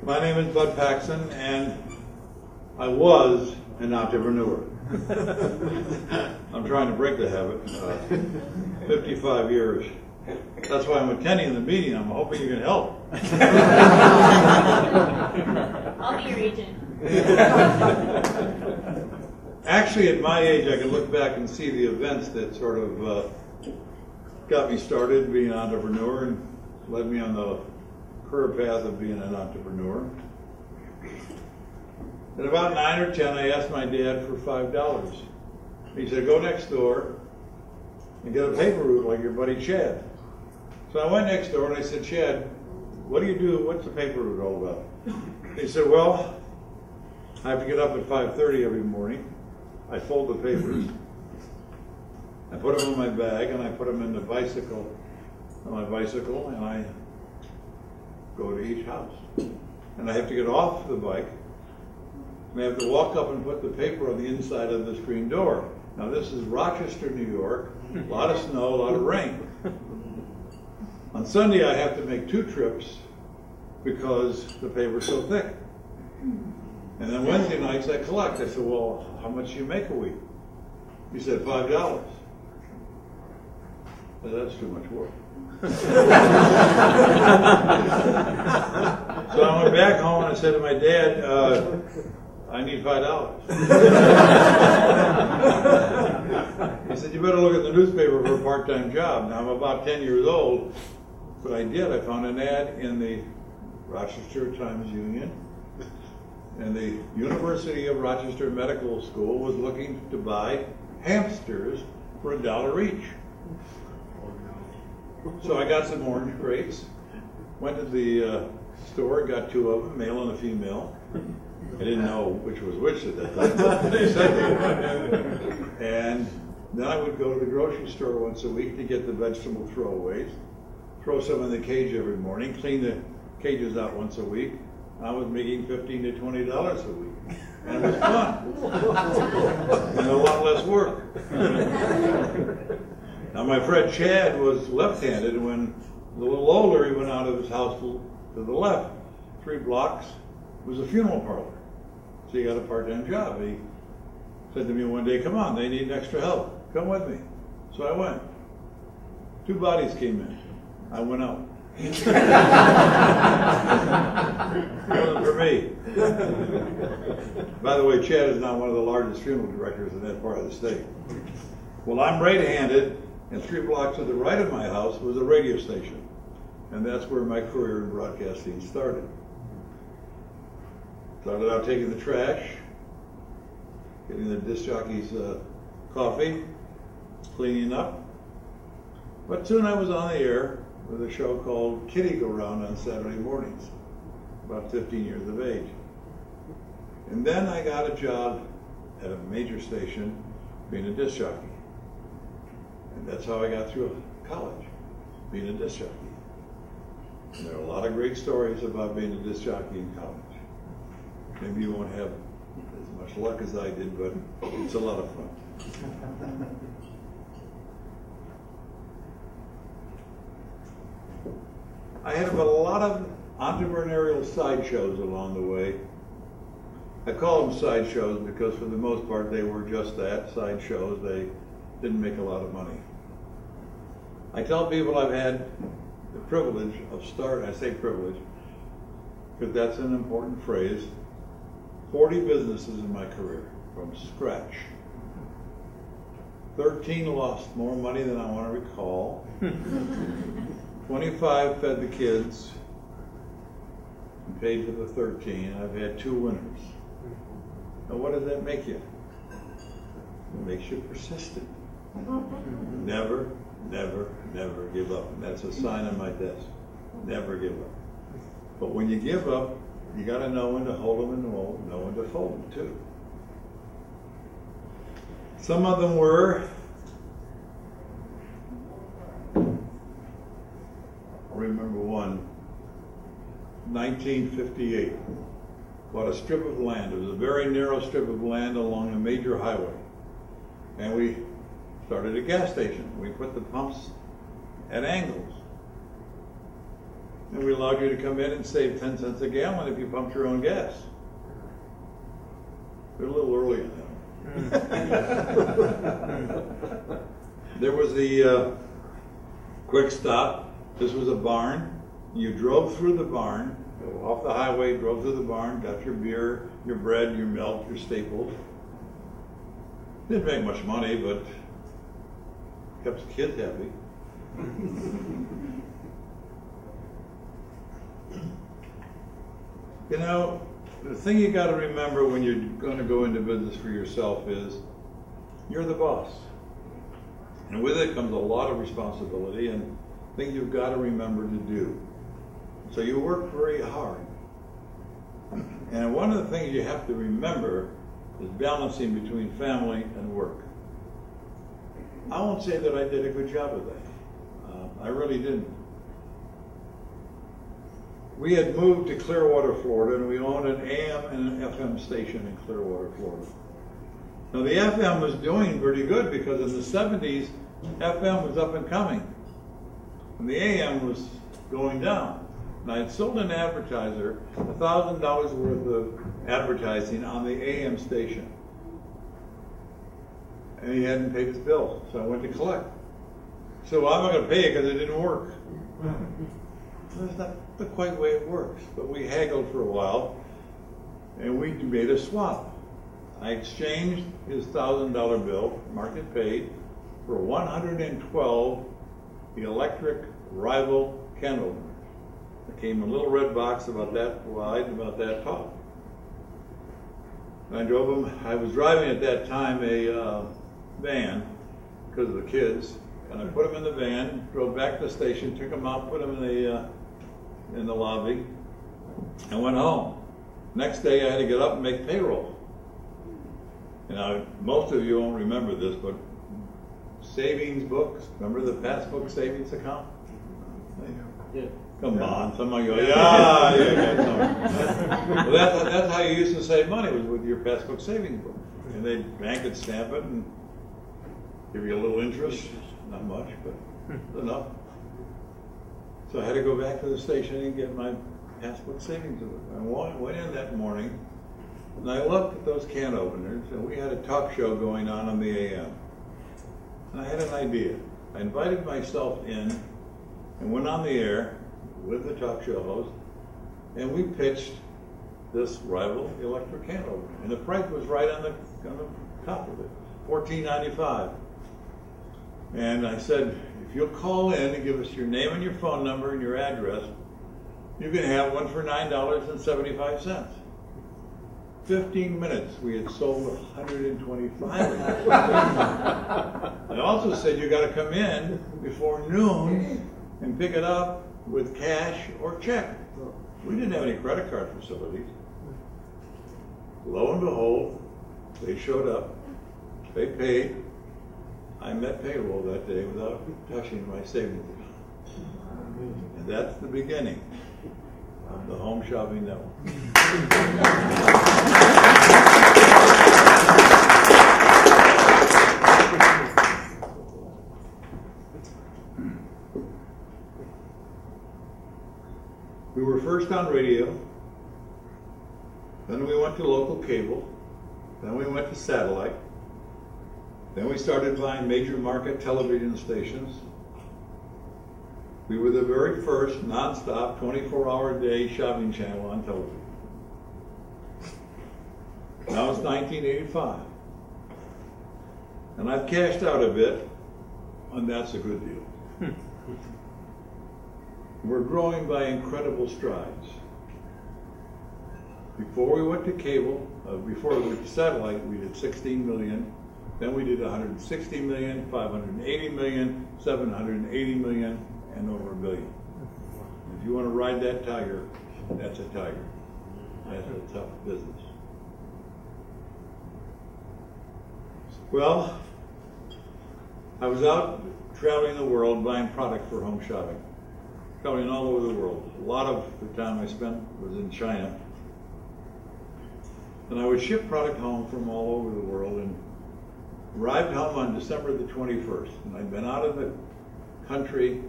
My name is Bud Paxson, and I was an entrepreneur. I'm trying to break the habit. 55 years. That's why I'm attending the meeting. I'm hoping you can help. I'll be your agent. Actually, at my age, I can look back and see the events that sort of got me started being an entrepreneur and led me on the career path of being an entrepreneur. At about 9 or 10, I asked my dad for $5. He said, go next door and get a paper route like your buddy Chad. So I went next door and I said, Chad, what do you do? What's the paper route all about? He said, well, I have to get up at 5:30 every morning. I fold the papers. I put them in my bag and I put them in the bicycle, on my bicycle, and I go to each house. And I have to get off the bike and I have to walk up and put the paper on the inside of the screen door. Now this is Rochester, New York, a lot of snow, a lot of rain. On Sunday I have to make 2 trips because the paper's so thick. And then Wednesday nights I collect. I said, well, how much do you make a week? He said, $5. I said, that's too much work. So I went back home and I said to my dad, I need $5. He said, you better look at the newspaper for a part-time job. Now I'm about 10 years old, but I did. I found an ad in the Rochester Times-Union, and the University of Rochester Medical School was looking to buy hamsters for $1 each. So I got some orange crates, went to the store, got 2 of them, male and a female. I didn't know which was which at that time, but they said that. And then I would go to the grocery store once a week to get the vegetable throwaways, throw some in the cage every morning, clean the cages out once a week. I was making $15 to $20 a week. And it was fun. And a lot less work. Now my friend Chad was left-handed, and when a little older, he went out of his house to the left. 3 blocks was a funeral parlor. So he got a part-time job. He said to me one day, come on, they need extra help. Come with me. So I went. 2 bodies came in. I went out. It wasn't for me. By the way, Chad is now one of the largest funeral directors in that part of the state. Well, I'm right-handed, and 3 blocks to the right of my house was a radio station. And that's where my career in broadcasting started. Started out taking the trash, getting the disc jockey's coffee, cleaning up. But soon I was on the air with a show called Kitty Go Round on Saturday mornings, about 15 years of age. And then I got a job at a major station being a disc jockey. And that's how I got through college, being a disc jockey. And there are a lot of great stories about being a disc jockey in college. Maybe you won't have as much luck as I did, but it's a lot of fun. I had a lot of entrepreneurial sideshows along the way. I call them sideshows because for the most part they were just that, sideshows. They didn't make a lot of money. I tell people I've had the privilege of starting, I say privilege, because that's an important phrase, 40 businesses in my career from scratch. 13 lost more money than I want to recall. 25 fed the kids and paid for the 13. I've had 2 winners. Now what does that make you? It makes you persistent. Never, never, never give up. And that's a sign on my desk. Never give up. But when you give up, you got to know when to hold them and know when to fold them too. Some of them were, I remember one, 1958. Bought a strip of land. It was a very narrow strip of land along a major highway. And we started a gas station. We put the pumps at angles. and we allowed you to come in and save 10 cents a gallon if you pumped your own gas. We're a little early on that one. There was the quick stop. This was a barn. You drove through the barn, off the highway, drove through the barn, got your beer, your bread, your milk, your staples. Didn't make much money, but kept the kids happy. You know, the thing you got to remember when you're going to go into business for yourself is you're the boss. And with it comes a lot of responsibility and things you've got to remember to do. So you work very hard. And one of the things you have to remember is balancing between family and work. I won't say that I did a good job of that. I really didn't. We had moved to Clearwater, Florida, and we owned an AM and an FM station in Clearwater, Florida. Now the FM was doing pretty good because in the 70s, FM was up and coming. And the AM was going down. And I had sold an advertiser $1,000 worth of advertising on the AM station. And he hadn't paid his bill, so I went to collect. So well, I'm not going to pay it because it didn't work. That's not the quite way it works, but we haggled for a while, and we made a swap. I exchanged his $1,000 bill, marked it paid, for 112 electric rival can openers. It came in a little red box about that wide, about that tall. And I drove them. I was driving at that time a van because of the kids, and I put them in the van, drove back to the station, took them out, put them in the lobby, and went home. Next day I had to get up and make payroll. And most of you won't remember this, but savings books, remember the passbook savings account? Yeah. Come on, some of you go, yeah. Well, that's how you used to save money, was with your passbook savings book. And they'd bank it, stamp it, and give you a little interest. Not much, but enough. So I had to go back to the station and get my passbook savings book. I went in that morning, and I looked at those can openers, and we had a talk show going on the AM. And I had an idea. I invited myself in and went on the air with the talk show host, and we pitched this rival electric can opener. And the price was right on the top of it, $14.95. And I said, if you'll call in and give us your name and your phone number and your address, you can have one for $9.75. 15 minutes, we had sold 125 of them. I also said you got to come in before noon and pick it up with cash or check. We didn't have any credit card facilities. Lo and behold, they showed up, they paid. I met payroll that day without touching my savings account. And that's the beginning of the Home Shopping Network. We were first on radio, then we went to local cable, then we went to satellite, then we started buying major market television stations. We were the very first non-stop 24-hour-a-day shopping channel on television. Now it's 1985. And I've cashed out a bit, and that's a good deal. We're growing by incredible strides. Before we went to cable, before we went to satellite, we did 16 million. Then we did 160 million, 580 million, 780 million, and over $1 billion. If you want to ride that tiger, that's a tiger. That's a tough business. Well, I was out traveling the world buying product for home shopping. Traveling all over the world. A lot of the time I spent was in China. And I would ship product home from all over the world and arrived home on December the 21st. And I'd been out of the country